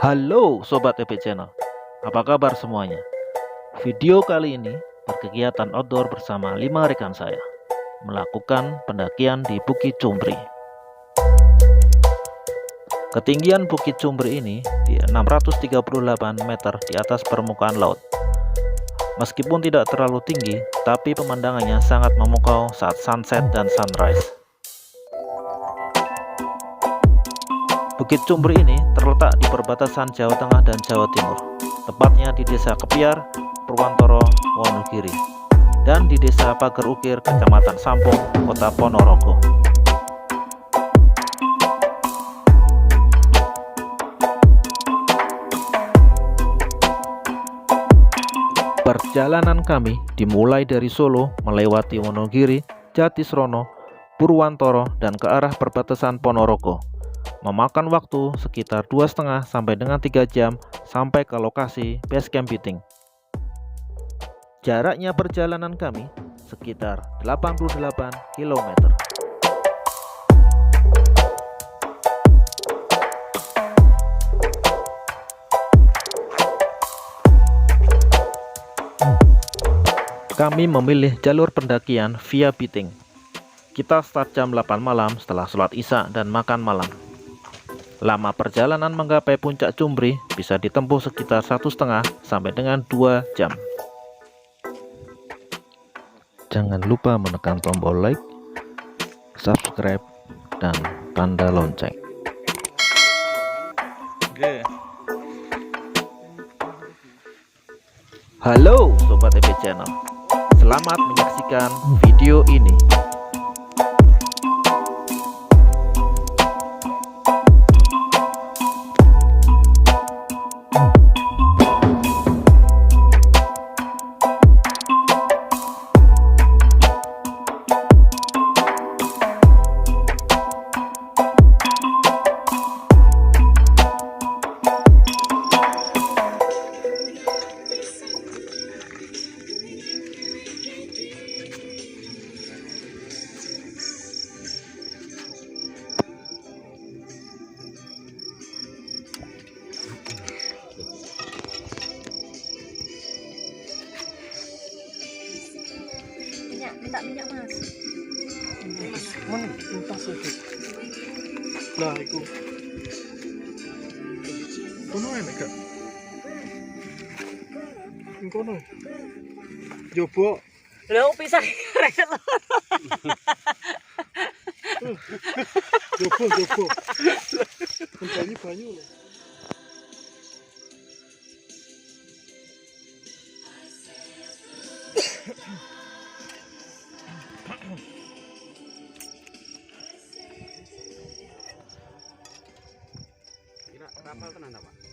Halo Sobat EP Channel, apa kabar semuanya? Video kali ini berkegiatan outdoor bersama 5 rekan saya melakukan pendakian di Bukit Cumbri. Ketinggian Bukit Cumbri ini di 638 meter di atas permukaan laut. Meskipun tidak terlalu tinggi, tapi pemandangannya sangat memukau saat sunset dan sunrise. Bukit Cumbri ini terletak di perbatasan Jawa Tengah dan Jawa Timur, tepatnya di Desa Kepiar, Purwantoro, Wonogiri, dan di Desa Pager Ukir, Kecamatan Sampung, Kota Ponorogo. Perjalanan kami dimulai dari Solo melewati Wonogiri, Jatisrono, Purwantoro, dan ke arah perbatasan Ponorogo. Memakan waktu sekitar 2,5 sampai dengan 3 jam sampai ke lokasi base camp Biting. Jaraknya perjalanan kami sekitar 88 km. Kami memilih jalur pendakian via Biting. Kita start jam 8 malam setelah sholat Isya dan makan malam. Lama perjalanan menggapai puncak Cumbri bisa ditempuh sekitar 1,5 sampai dengan 2 jam. Jangan lupa menekan tombol like, subscribe, dan tanda lonceng. Halo Sobat EP Channel, selamat menyaksikan video ini. Minta minyak mas. Mana lintas itu? Lah iku. Kono enak gak? Kono. Jobo. Lho pisah kreket lho. Jobo. Banyu lho. Kira kapal tenan ta, Pak?